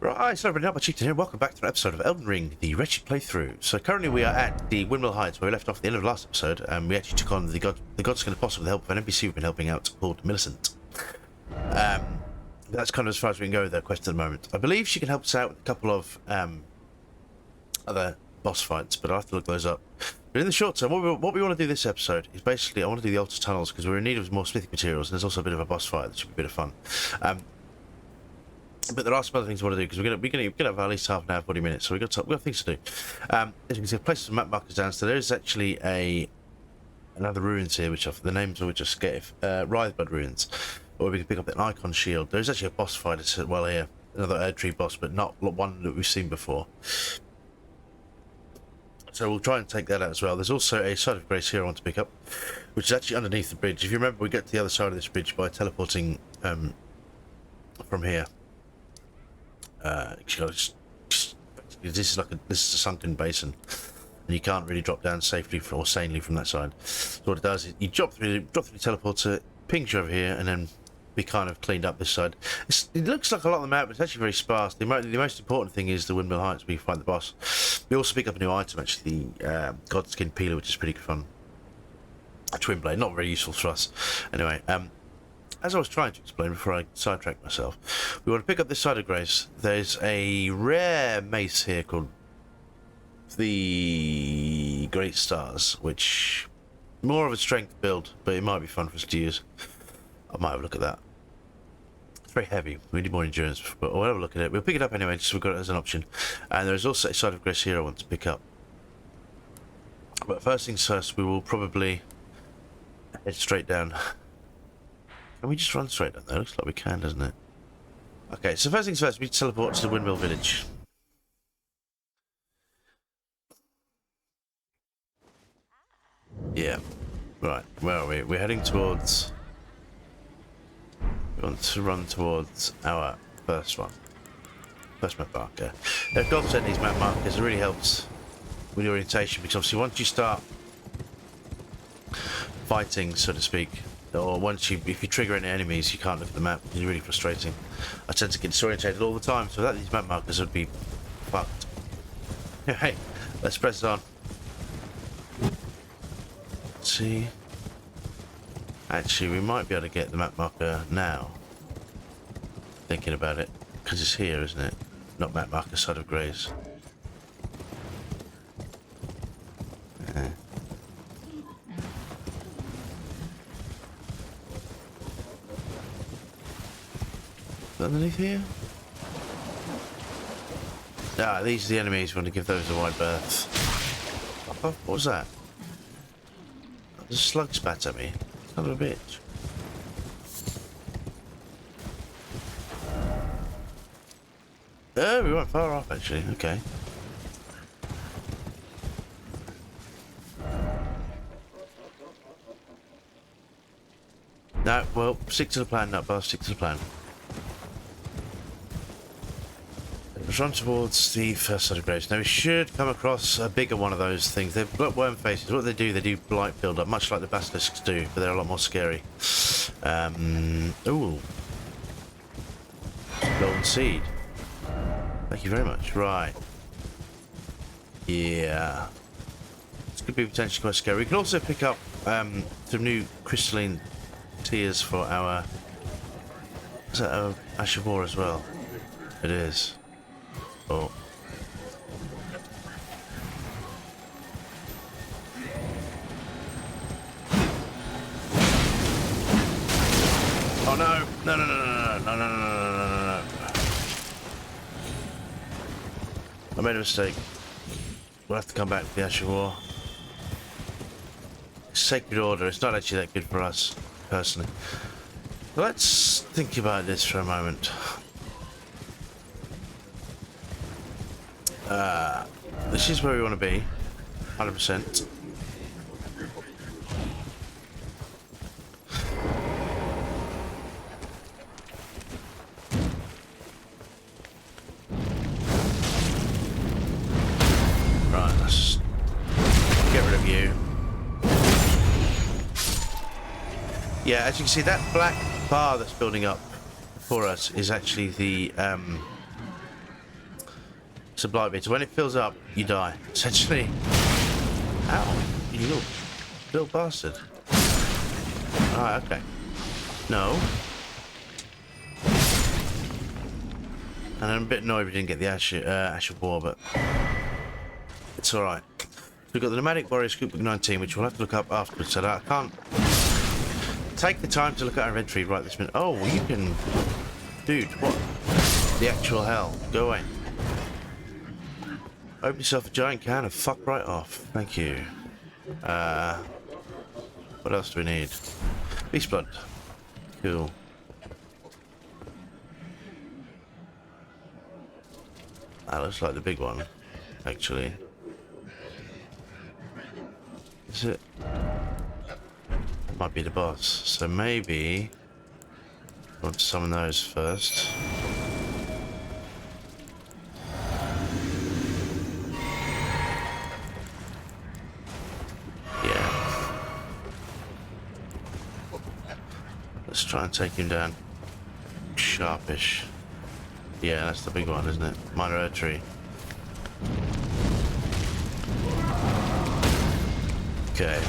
Right, so everybody, Chieftain here. Welcome back to an episode of Elden Ring, the Wretched playthrough. So currently we are at the Windmill Heights, where we left off at the end of the last episode, and we actually took on the Godskin Apostle with the help of an NPC we've been helping out called Millicent. That's kind of as far as we can go with that quest at the moment. I believe she can help us out with a couple of other boss fights, but I'll have to look those up. But in the short term, what we want to do this episode is basically, I want to do the Altus tunnels, because we're in need of more smithing materials, and there's also a bit of a boss fight that should be a bit of fun. But there are some other things we want to do, because we're going to have at least half an hour, 40 minutes, so we've got things to do. As you can see, I've placed some map markers down, so there is actually another ruins here, which the names of which are Scaif, Writhed Ruins, or we can pick up an icon shield. There's actually a boss fight as well here, another Erdtree boss, but not one that we've seen before. So we'll try and take that out as well. There's also a Side of Grace here I want to pick up, which is actually underneath the bridge. If you remember, we get to the other side of this bridge by teleporting from here. This is a sunken basin, and you can't really drop down safely or sanely from that side. So what it does is you drop through the teleporter, pings you over here, and then be kind of cleaned up this side. It looks like a lot on the map, but it's actually very sparse. The most important thing is the Windmill Heights where you find the boss. We also pick up a new item, actually, the Godskin Peeler, which is pretty fun. A twin blade, not very useful for us. Anyway, as I was trying to explain before I sidetracked myself, we want to pick up this Side of Grace. There's a rare mace here called the Great Stars, which more of a strength build, but it might be fun for us to use. I might have a look at that. It's very heavy. We need more endurance, but we'll have a look at it. We'll pick it up anyway, just so we've got it as an option. And there's also a Side of Grace here I want to pick up. But first things first, we will probably head straight down. Can we just run straight down there? Looks like we can, doesn't it? Okay, so first things first, we need to teleport to the Windmill Village. Yeah. Right, where are we? We're heading towards... We want to run towards our first one. First map marker. They've got to set these map markers. It really helps with the orientation, because obviously once you start fighting, so to speak, or if you trigger any enemies, you can't look at the map. It's really frustrating. I tend to get disorientated all the time, so without these map markers would be fucked. Hey, let's press it on. Let's see. Actually, we might be able to get the map marker now. Thinking about it, because it's here, isn't it? Not map marker, Side of Grace. Underneath here? Ah, these are the enemies. We want to give those a wide berth. Oh, what was that? There's a slug spat at me. Son of a bitch. Oh, we weren't far off actually. Okay. No, well, stick to the plan, Nutbar, stick to the plan. Let's run towards the first Side of Grace. Now we should come across a bigger one of those things. They've got worm faces. What they do blight build up, much like the basilisks do, but they're a lot more scary. Ooh. Golden seed. Thank you very much. Right. Yeah. This could be potentially quite scary. We can also pick up some new crystalline tears for our... Is that our Ash of War as well? It is. Oh. Oh no! No, no, no, no, no, no, no, no, no, no, no. I made a mistake. We'll have to come back to the Ash of War. Sacred Order, it's not actually that good for us, personally. Let's think about this for a moment. This is where we want to be, 100%. Right, let's get rid of you. Yeah, as you can see, that black bar that's building up for us is actually the It's a blight beetle. When it fills up, you die. Essentially. Ow! You little bastard. Alright, okay. No. And I'm a bit annoyed we didn't get the Ash of War, but it's alright. We've got the Nomadic Warrior Scoop Book 19, which we'll have to look up afterwards, so that I can't take the time to look at our inventory right this minute. Oh, you can... Dude, what the actual hell? Go away. Open yourself a giant can and fuck right off. Thank you. What else do we need? Beast blood. Cool. That looks like the big one, actually. Is it? Might be the boss. So maybe I want to summon those first. Yeah. Let's try and take him down. Sharpish. Yeah, that's the big one, isn't it? Minor tree. Okay.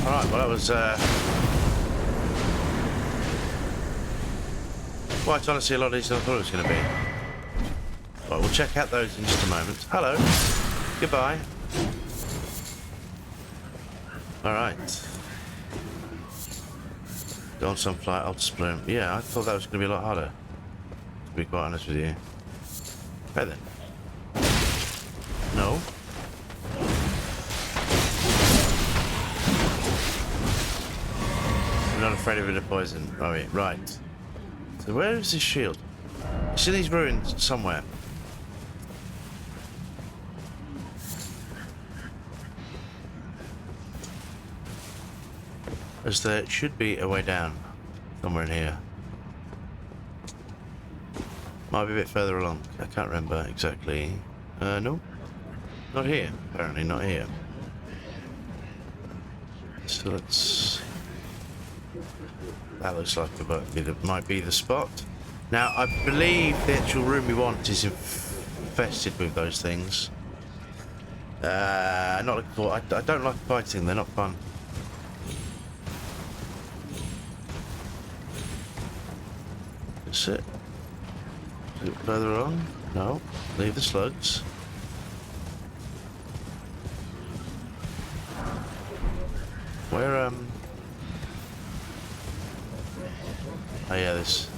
Alright, well that was quite honestly a lot easier than I thought it was going to be. Right, we'll check out those in just a moment. Hello. Goodbye. Alright. Go on some flight, Altus bloom. Yeah, I thought that was going to be a lot harder. To be quite honest with you. Okay then. No. I'm not afraid of it of poison. Oh yeah, right. So where is this shield? It's in these ruins somewhere. As there should be a way down. Somewhere in here. Might be a bit further along. I can't remember exactly. No. Not here. Apparently not here. So let's... That looks like it might be the spot. Now, I believe the actual room we want is infested with those things. Not looking for... I don't like fighting. They're not fun. That's it. A bit further on? No. Leave the slugs. Where, Oh yeah, this.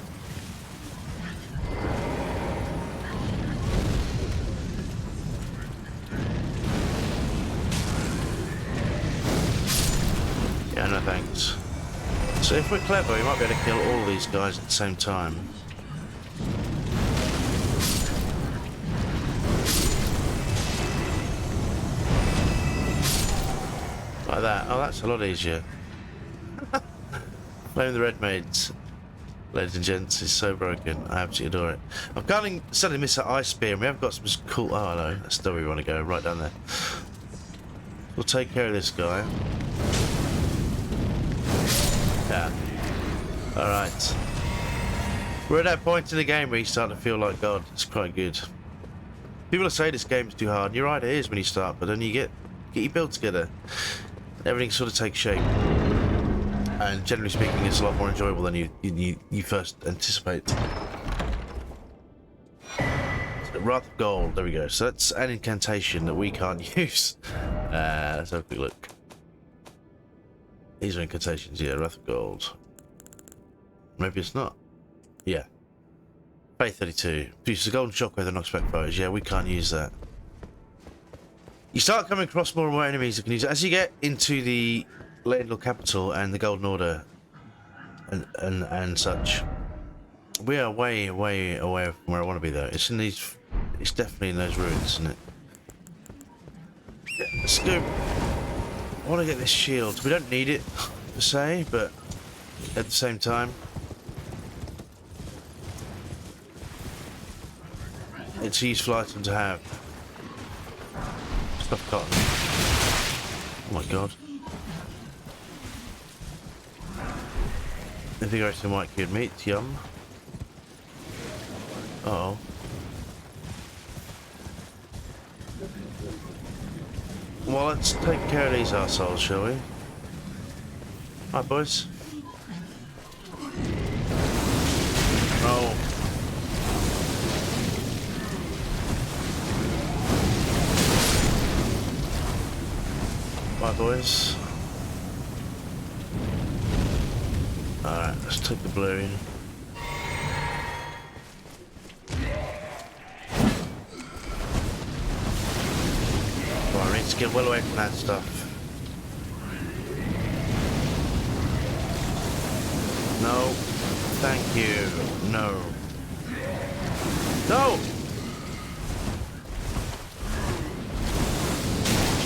Yeah, no thanks. So if we're clever, we might be able to kill all these guys at the same time. Like that. Oh, that's a lot easier. Playing the Red Maids, ladies and gents, is so broken. I absolutely adore it. I'm starting to miss that ice spear, and we have got some cool... Oh, hello. That's where we want to go, right down there. We'll take care of this guy. Yeah. Alright. We're at that point in the game where you start to feel like God. It's quite good. People say this game's too hard. You're right, it is when you start, but then you get your build together. Everything sort of takes shape. And generally speaking, it's a lot more enjoyable than you first anticipate. So, Wrath of Gold, there we go. So that's an incantation that we can't use. Let's have a quick look. These are incantations, yeah, Wrath of Gold. Maybe it's not. Yeah. Faith 32. Produces a golden shockwave that knocks back foes. Yeah, we can't use that. You start coming across more and more enemies that can use it. As you get into the Landlord Capital and the Golden Order and such, we are way away from where I want to be though. It's in these... It's definitely in those ruins, isn't it? Yeah, let's go. I want to get this shield. We don't need it, per se, but at the same time, it's a useful item to have. Stuff cotton. Oh my god. Invigorating white cured meat, yum. Uh oh. Well, let's take care of these arseholes, shall we? Hi, boys. Oh. Bye, boys. Alright, let's take the blue in. Right, I need to get well away from that stuff. No. Thank you. No. No!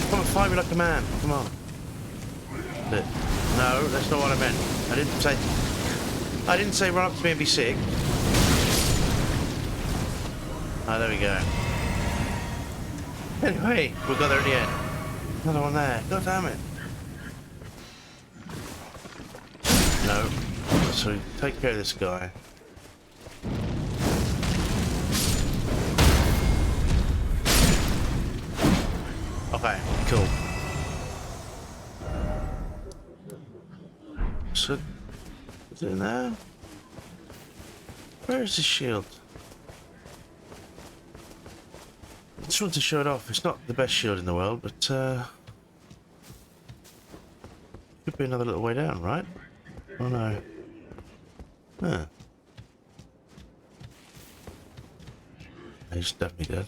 Come and fight me like a man. Come on. No, that's not what I meant. I didn't say run up to me and be sick. Oh, there we go. Anyway, we got there in the end. Another one there. God damn it. No. So take care of this guy. Okay, cool. So, is it in there? Where is the shield? I just want to show it off. It's not the best shield in the world, but could be another little way down, right? Oh no. Huh. He's definitely dead.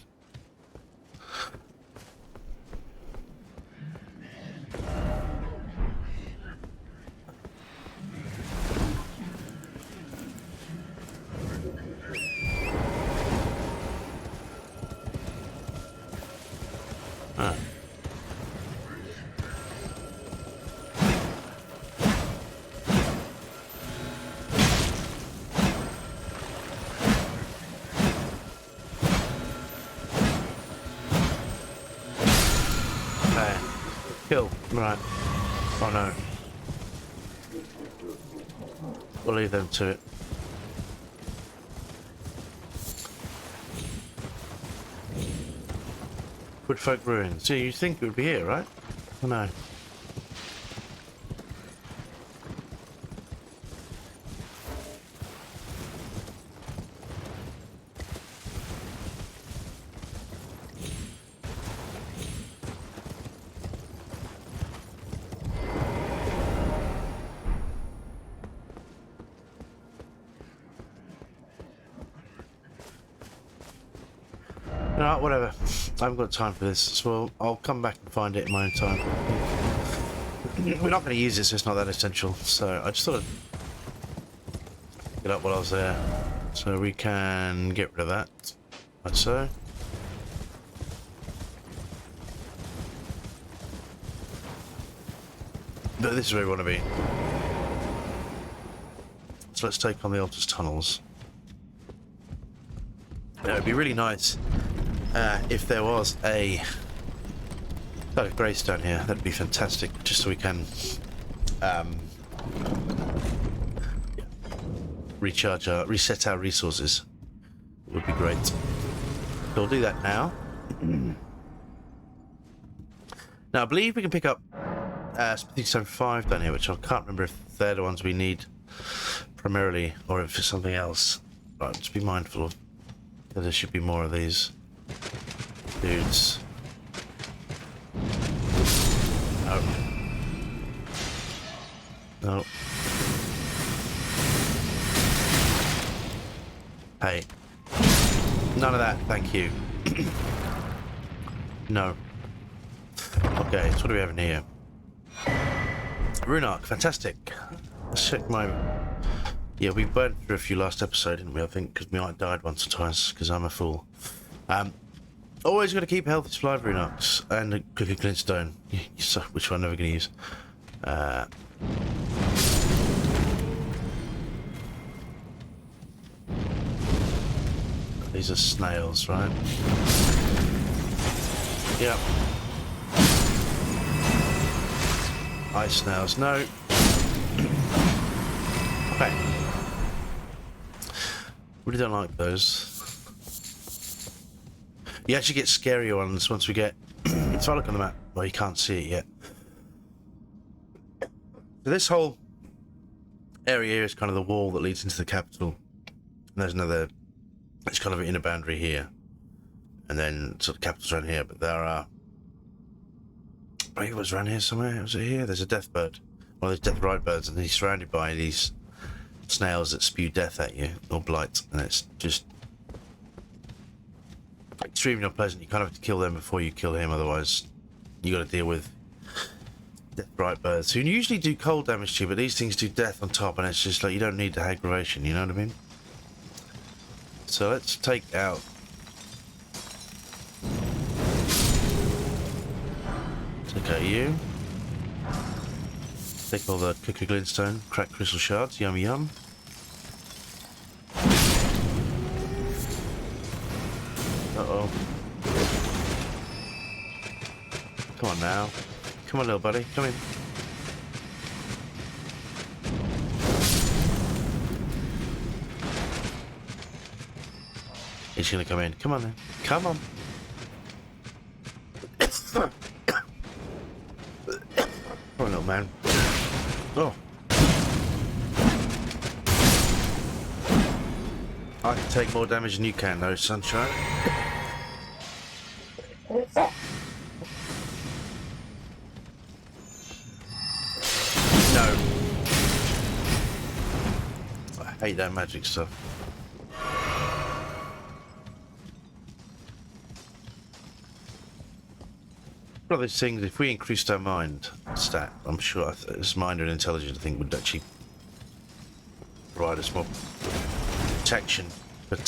Ah. Okay. Kill. Right. Oh no. We'll leave them to it. Woodfolk ruins. Yeah, you'd think it would be here, right? Oh no. No, whatever. I haven't got time for this, so I'll come back and find it in my own time. We're not going to use this, it's not that essential, so I just thought I'd get up while I was there. So we can get rid of that, like so. But this is where we want to be. So let's take on the Altus tunnels. It would be really nice if there was a greystone here. That'd be fantastic, just so we can reset our resources. It would be great. So we'll do that now. Now I believe we can pick up Smithing Stone 5 down here, which I can't remember if they're the ones we need primarily or if it's something else. Right, just be mindful of that. There should be more of these dudes. No. No. Hey. None of that, thank you. No. Okay, so what do we have in here? Rune Arc, fantastic. Let's check my... Yeah, we burned through a few last episode, didn't we? I think because we might have died once or twice because I'm a fool. Always got to keep healthy supply of Rune Arcs and a Cookie Glintstone, which I'm never going to use. These are snails, right? Yep. Ice snails, no. Okay, Okay. Really don't like those. You actually get scarier ones once we get... If I look on the map, well, you can't see it yet. So this whole area here is kind of the wall that leads into the capital. And there's another... It's kind of an inner boundary here. And then sort of capital's around here, but there are... Maybe it was around here somewhere. Was it here? There's a death bird. One of those death right birds, and he's surrounded by these snails that spew death at you, or blight, and it's just extremely unpleasant. You kind of have to kill them before you kill him, otherwise you got to deal with death right birds who usually do cold damage to you, but these things do death on top, and it's just like you don't need the aggravation, you know what I mean? So let's take out... Take out you. Take all the cookie glintstone, cracked crystal shards, yum yum. Uh-oh. Come on now. Come on, little buddy. Come in. He's gonna come in. Come on then. Come on. Come on, little man. Oh. I can take more damage than you can, though, sunshine. No. I hate that magic stuff. One of those things, if we increased our mind stat, I'm sure this mind and intelligence, I think, would actually provide us more protection. But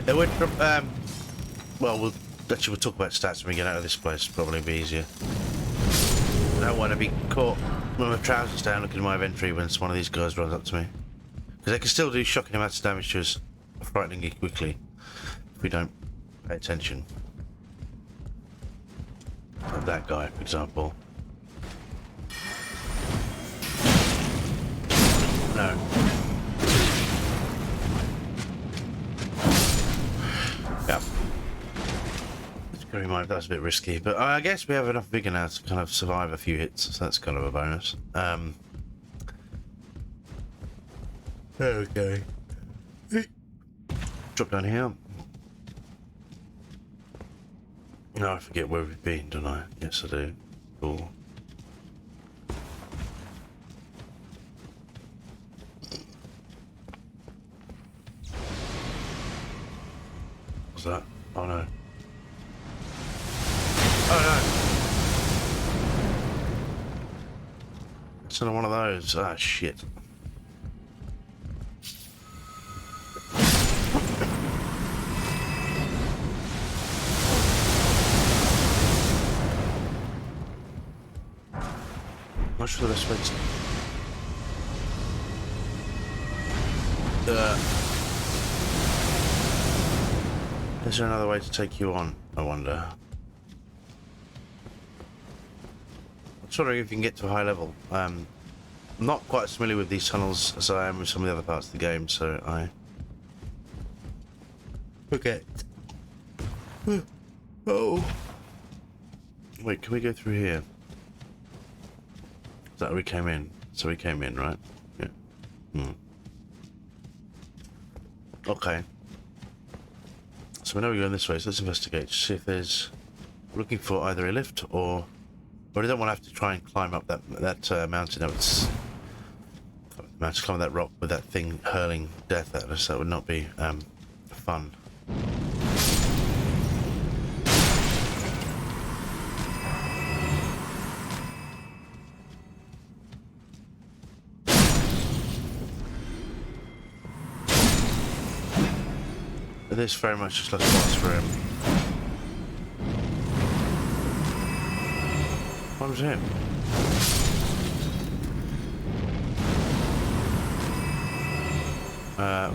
it would. Well, we'll talk about stats when we get out of this place. Probably be easier. I don't want to be caught with my trousers down looking at my inventory when one of these guys runs up to me, because they can still do shocking amounts of damage to us frighteningly quickly if we don't pay attention. Like that guy, for example. No. Yeah. Let's bear in mind that's a bit risky, but I guess we have enough vigor now to kind of survive a few hits, so that's kind of a bonus. Okay. Drop down here. No, I forget where we've been, don't I? Yes, I do. Cool. What's that? Oh no. Oh no! It's another one of those. Ah, shit. Not sure the best way to... Is there another way to take you on, I wonder? I'm just wondering if you can get to a high level. I'm not quite as familiar with these tunnels as I am with some of the other parts of the game, so I forget. Oh. Wait, can we go through here? Is that where we came in? So we came in, right? Yeah. Okay. So we know we're going this way, so let's investigate. See if there's... We're looking for either a lift or... Or we don't want to have to try and climb up that mountain. No, it's... Just climb that rock with that thing hurling death at us. That would not be fun. This very much just like a boss for him. What was him?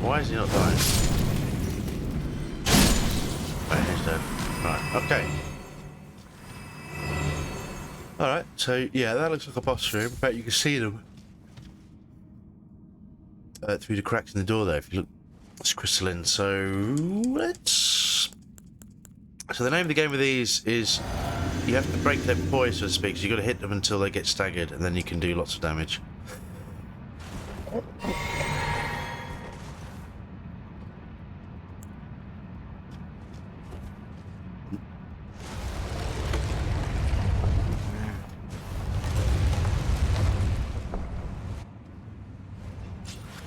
Why is he not dying? Right, he's dead. Right, okay. Alright, so yeah, that looks like a boss room. In fact, you can see them through the cracks in the door there. If you look, it's crystalline. So let's. So the name of the game with these is you have to break their poise, so to speak. So you got to hit them until they get staggered, and then you can do lots of damage.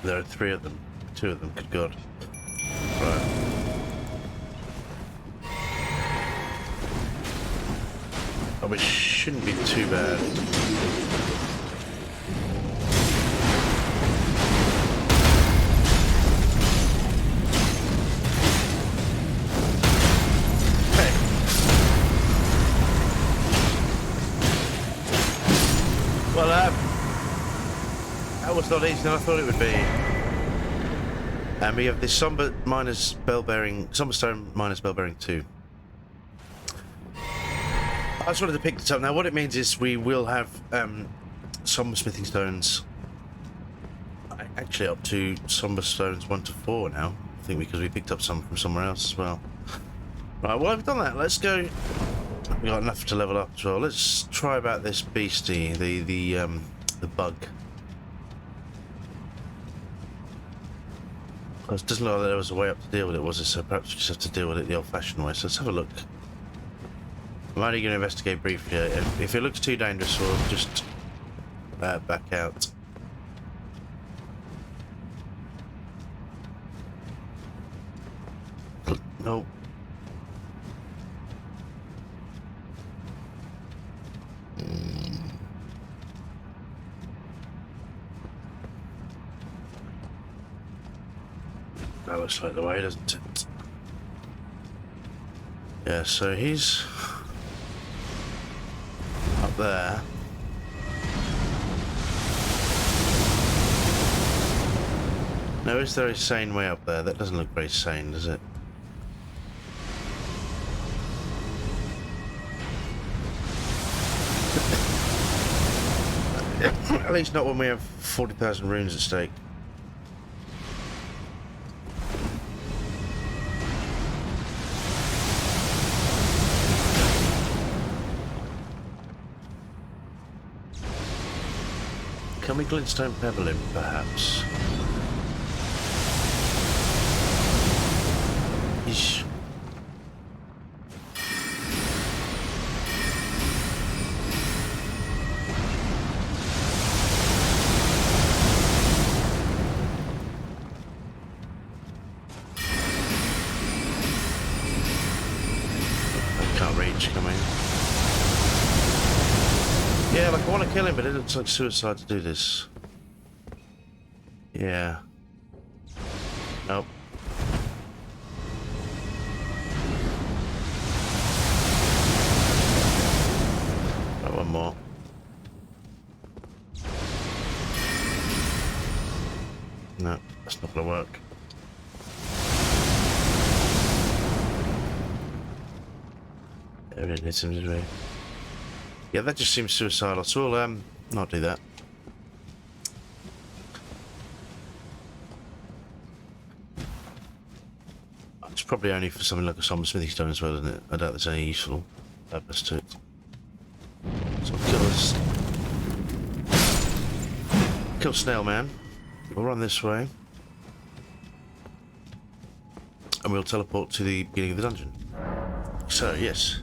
There are 3 of them. 2 of them, good God. Right. Oh, it shouldn't be too bad. Hey. Well, that was not easier than I thought it would be. And we have this somber minus bell bearing, somber stone minus bell bearing 2. I just wanted to pick this up. Now what it means is we will have somber smithing stones actually up to somber stones 1 to 4 now, I think, because we picked up some from somewhere else as well. Right, well, I've done that. Let's go. We got enough to level up as well. Let's try about this beastie, the bug. It doesn't look like there was a way up to deal with it, was it? So perhaps we just have to deal with it the old-fashioned way. So let's have a look. I'm only going to investigate briefly. If it looks too dangerous, we'll just back out. No. That looks like the way, doesn't it? Yeah, so he's up there. Now, is there a sane way up there? That doesn't look very sane, does it? At least not when we have 40,000 runes at stake. Can we glintstone pebble him, perhaps? Eesh. I can't reach, can I? Yeah, like I want to kill him, but it looks like suicide to do this. Yeah. Nope. Right, one more. No, that's not gonna work. There it is, right? Yeah, that just seems suicidal, so we'll not do that. It's probably only for something like a somber smithing stone as well, isn't it? I doubt there's any useful purpose to it. So kill Snail Man. We'll run this way. And we'll teleport to the beginning of the dungeon. So, yes.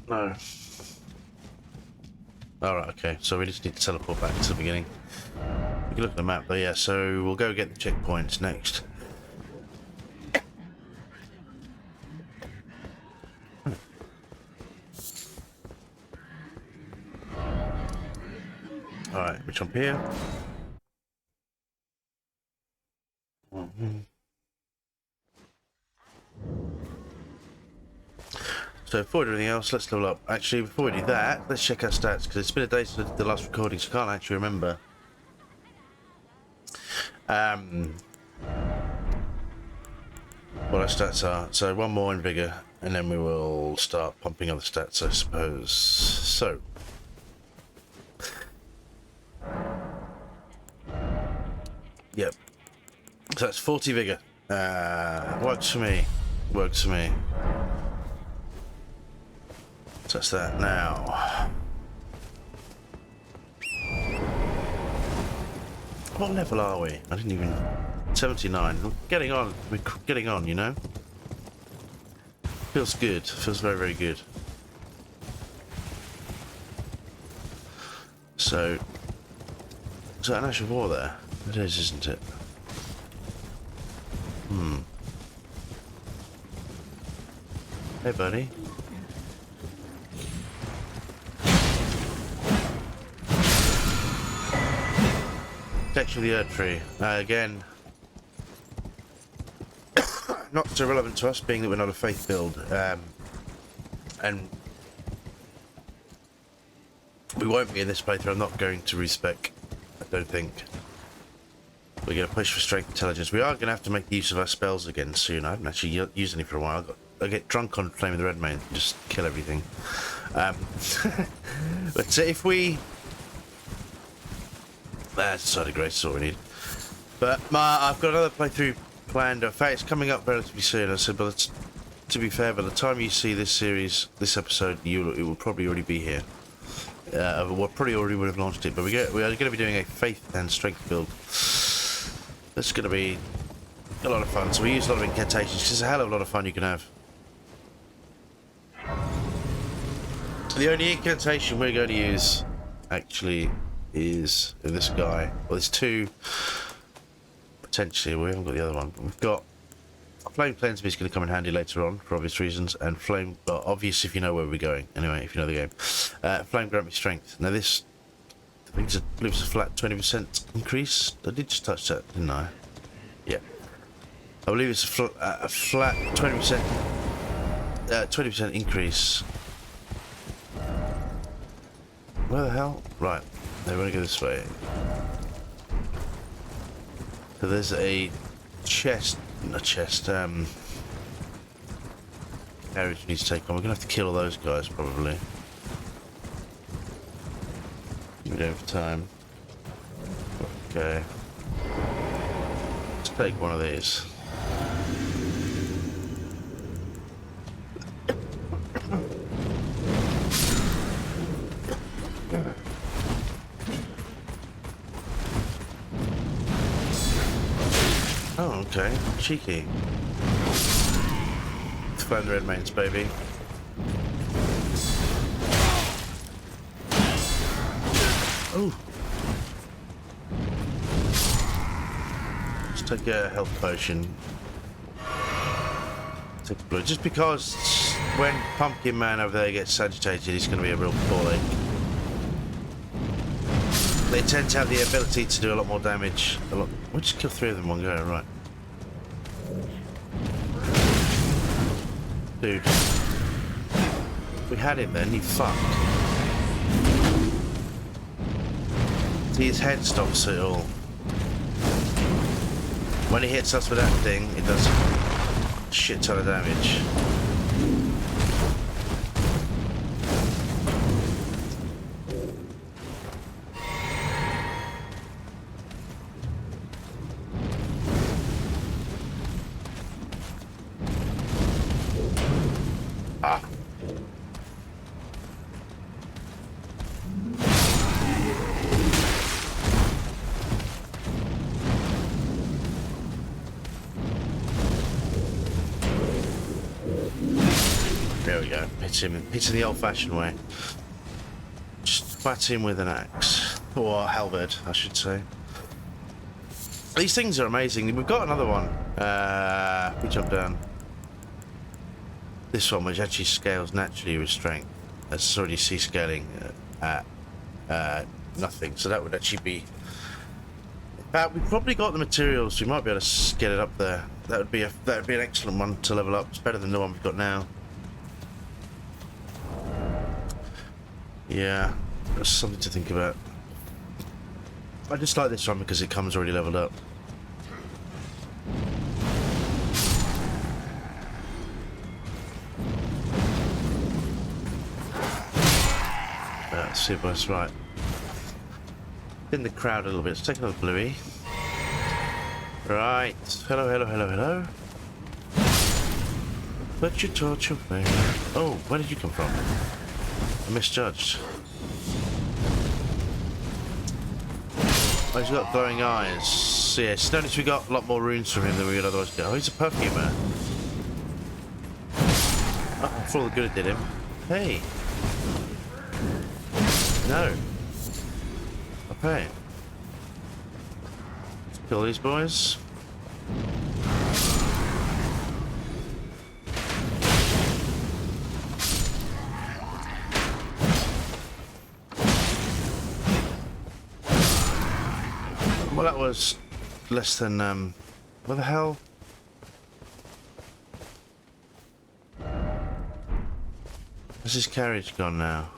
No. Alright, okay, so we just need to teleport back to the beginning. We can look at the map, but yeah, so we'll go get the checkpoints next. Alright, we jump here. So So before we do anything else, let's level up. Actually, before we do that, let's check our stats, because it's been a day since I did the last recording, so I can't actually remember. What our stats are. So one more in vigor, and then we will start pumping other stats, I suppose. So. Yep. So that's 40 vigor. Works for me. Works for me. So that's that now. What level are we? I didn't even... 79. We're getting on. We're getting on, you know? Feels good. Feels very, very good. So... Is that an ash of war there? It is, isn't it? Hey, buddy. Protection of the Earth Tree. Again, not so relevant to us, being that we're not a faith build, and we won't be in this playthrough. I'm not going to respec. I don't think. We're going to push for strength intelligence. We are going to have to make use of our spells again soon. I haven't actually used any for a while. I get drunk on Flame of the Red Mane and just kill everything. But if we... That's a side of grace, that's all we need. But I've got another playthrough planned. In fact, it's coming up relatively soon. I said, but to be fair, by the time you see this series, this episode, it will probably already be here. We probably already would have launched it. But we are going to be doing a faith and strength build. It's going to be a lot of fun. So we use a lot of incantations. It's a hell of a lot of fun you can have. The only incantation we're going to use, actually, is this guy. Well, there's two. Potentially, we haven't got the other one. But we've got Flame Cleanse Me is going to come in handy later on for obvious reasons, and Flame, well, obvious if you know where we're going. Anyway, if you know the game, Flame Grant Me Strength. Now this, I think it's a flat 20% increase. I did just touch that, didn't I? Yeah. I believe it's a flat 20%, 20% increase. Where the hell? Right. They want to go this way. So there's a chest, carriage we need to take on. We're going to have to kill all those guys, probably. We're going for time. Okay. Let's take one of these. Oh, okay. Cheeky. Let's find the red mains, baby. Oh. Let's take a health potion. Take a blue. Just because when Pumpkin Man over there gets agitated, he's going to be a real ball ache. They tend to have the ability to do a lot more damage. We'll just kill 3 of them in one go, right. Dude. We had him then, he fucked. See, his head stops it all. When he hits us with that thing, it does a shit ton of damage. There we go. Hits him the old-fashioned way. Just bat him with an axe. Or a halberd, I should say. These things are amazing. We've got another one. We jump down. This one, which actually scales naturally with strength. That's already C scaling at nothing. So that would actually be... we've probably got the materials. We might be able to get it up there. That would be an excellent one to level up. It's better than the one we've got now. Yeah, that's something to think about. I just like this one because it comes already leveled up. Let's see if that's right. In the crowd a little bit. Let's take another bluey. Right. Hello, hello, hello, hello. Put your torch away. Oh, where did you come from? I misjudged. Oh, he's got glowing eyes. So yes, notice we got a lot more runes from him than we would otherwise get. Oh, he's a perfumer. Oh, for all the good it did him. Hey. No. Okay. Let's kill these boys. Well, that was less than, where the hell? Where's his carriage gone now?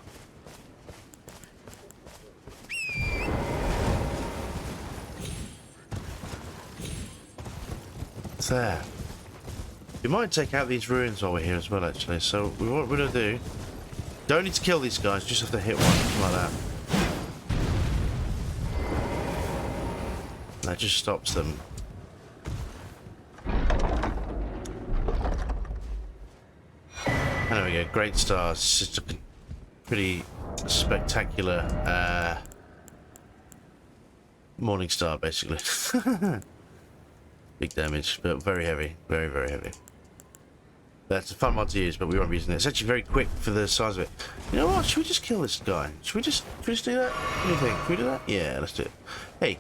It's there. We might take out these ruins while we're here as well, actually. So, what we're going to do... Don't need to kill these guys, just have to hit one, something like that. That just stops them. And there we go, great stars. It's just a pretty spectacular morning star, basically. Big damage, but very heavy. Very, very heavy. That's a fun mod to use, but we won't be using it. It's actually very quick for the size of it. You know what? Should we just kill this guy? Should we just do that? What do you think? Should we do that? Yeah, let's do it. Hey.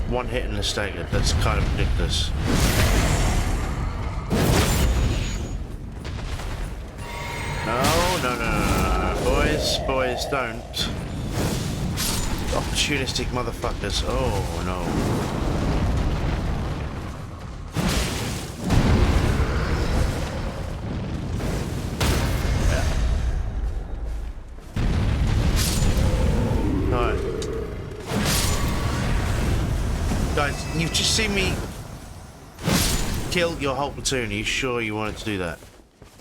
One hit and a staggered. That's kind of ridiculous. No. Boys, don't. Opportunistic motherfuckers. Oh, no. Guys, you've just seen me kill your whole platoon. Are you sure you wanted to do that?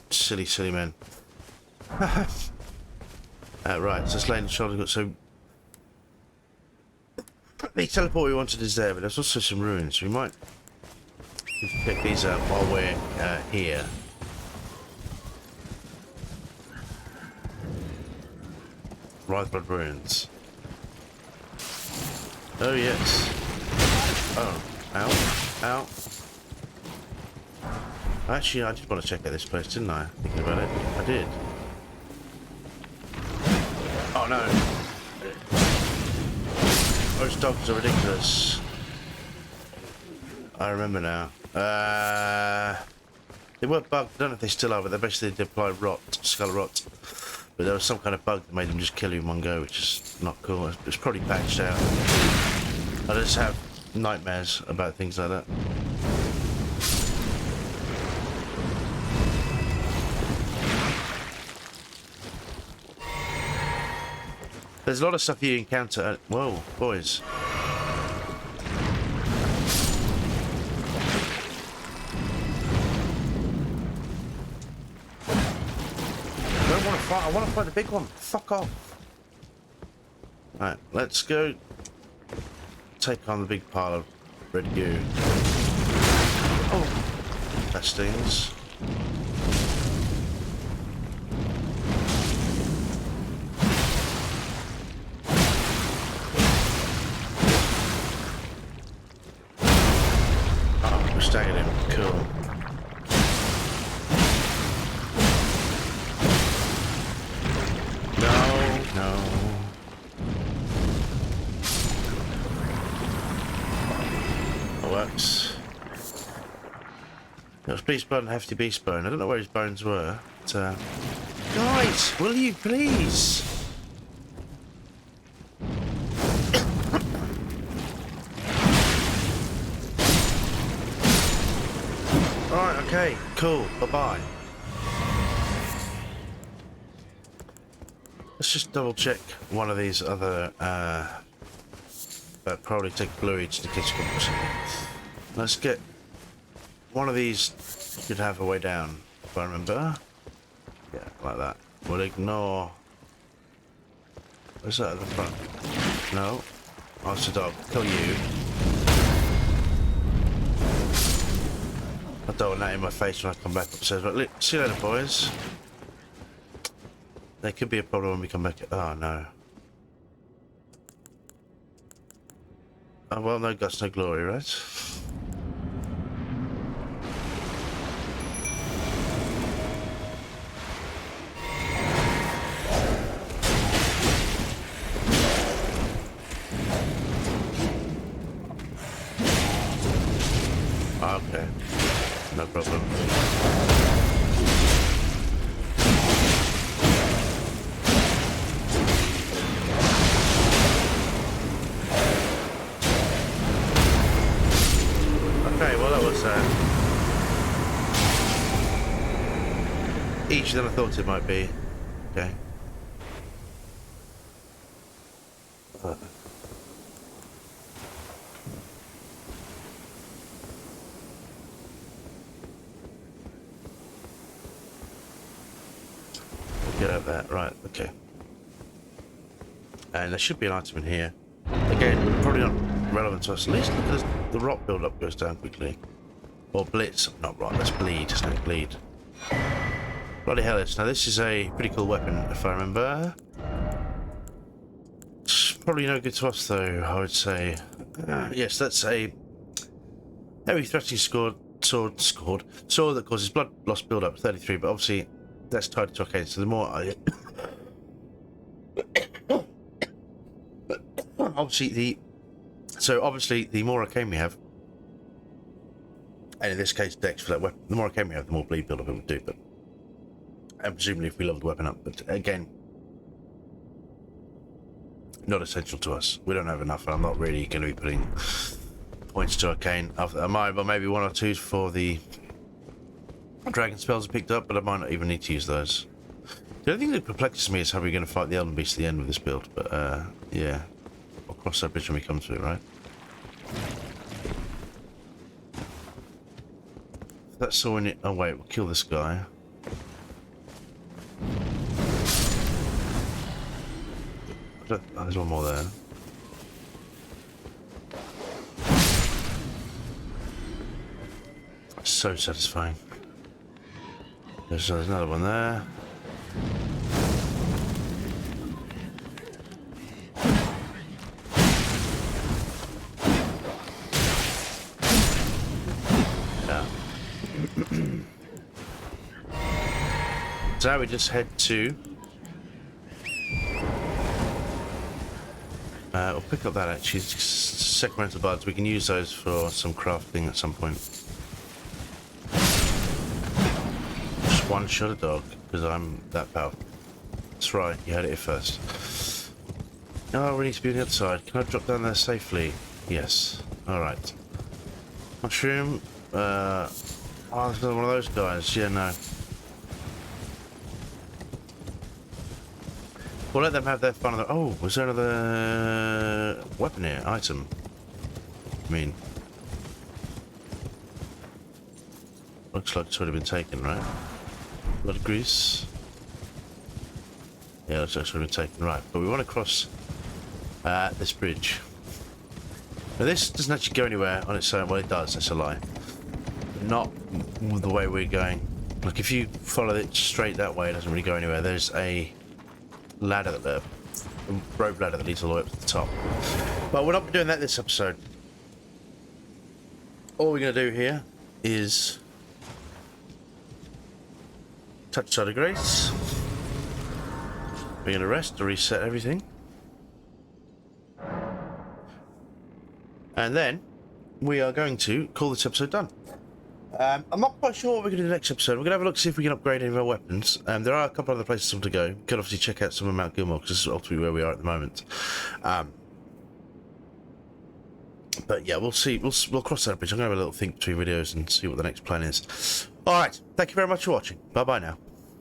Silly, silly man. Right, so let's lay in the shoulder. So, the teleport we wanted is there, but there's also some ruins. We might pick these up while we're here. Writhed ruins. Oh, yes. Oh, ow. Actually, I did want to check out this place, didn't I? Thinking about it. I did. Oh, no. Those dogs are ridiculous. I remember now. They were bugged. I don't know if they still are, but they basically applied skull rot. But there was some kind of bug that made them just kill you in one go, which is not cool. It's probably patched out. I just have nightmares about things like that. There's a lot of stuff you encounter. Whoa, boys. I don't want to fight. I want to fight the big one. Fuck off. Right, let's go take on the big pile of red goo. Oh, that stings. Oh, we staggered him. Cool. No. Works. It was beast bone and hefty beast bone. I don't know where his bones were. But, guys, will you please? Alright, okay, cool, bye-bye. Let's just double check one of these other, probably take bluey to the kitchen or something. Let's get one of these, should have a way down, if I remember. Yeah, like that. We'll ignore... Where's that at the front? No. Oh, it's a dog. Kill you. I don't want that in my face when I come back upstairs. But see you later, boys. There could be a problem when we come back. Oh, no. Oh, well, no guts, no glory, right? Okay. No problem. Okay, well that was easier than I thought it might be. Okay. Get out that, right, okay. And there should be an item in here. Again, probably not relevant to us. At least because the rock build-up goes down quickly. Or blitz, not rock, that's bleed, isn't it? Bleed. Bloody hell, now this is a pretty cool weapon, if I remember. It's probably no good to us though, I would say. Yes, that's a heavy thrusting sword that causes blood loss build-up, 33, but obviously that's tied to arcane, so the more I... obviously the more arcane we have, and in this case dex for that weapon, the more arcane we have, the more bleed build-up it would do, but... And presumably if we level the weapon up, but again... Not essential to us. We don't have enough, and I'm not really going to be putting points to arcane. I might, but maybe one or two for the dragon spells I picked up, but I might not even need to use those. The only thing that perplexes me is how we're going to fight the Elden Beast at the end of this build, but yeah. We'll cross that bridge when we come to it, right? That's all we need. Oh wait, we'll kill this guy. Oh, there's one more there. So satisfying. There's another one there. Yeah. So we just head to... we'll pick up that actually, sacramental buds. We can use those for some crafting at some point. Just one shot a dog, because I'm that powerful. That's right, you heard it here first. Oh, we need to be on the other side. Can I drop down there safely? Yes. Alright. Mushroom. Oh, there's another one of those guys. Yeah, no. We'll let them have their fun. Oh, was there another weapon here? Item. I mean, looks like it's already been taken, right? A lot of grease. Yeah, looks like it's already been taken, right? But we want to cross this bridge. Now, this doesn't actually go anywhere on its own. Well, it does. That's a lie. Not the way we're going. Look, if you follow it straight that way, it doesn't really go anywhere. There's a ladder there, a rope ladder that leads all the way up to the top. But we're not doing that this episode. All we're going to do here is touch side of grace. We're going to rest to reset everything. And then we are going to call this episode done. I'm not quite sure what we're going to do in the next episode. We're going to have a look, see if we can upgrade any of our weapons. There are a couple other places to go. You could obviously check out some of Mount Gilmore, because this is ultimately where we are at the moment. But yeah, we'll see. We'll cross that bridge. I'm going to have a little think between videos and see what the next plan is. All right. Thank you very much for watching. Bye-bye now.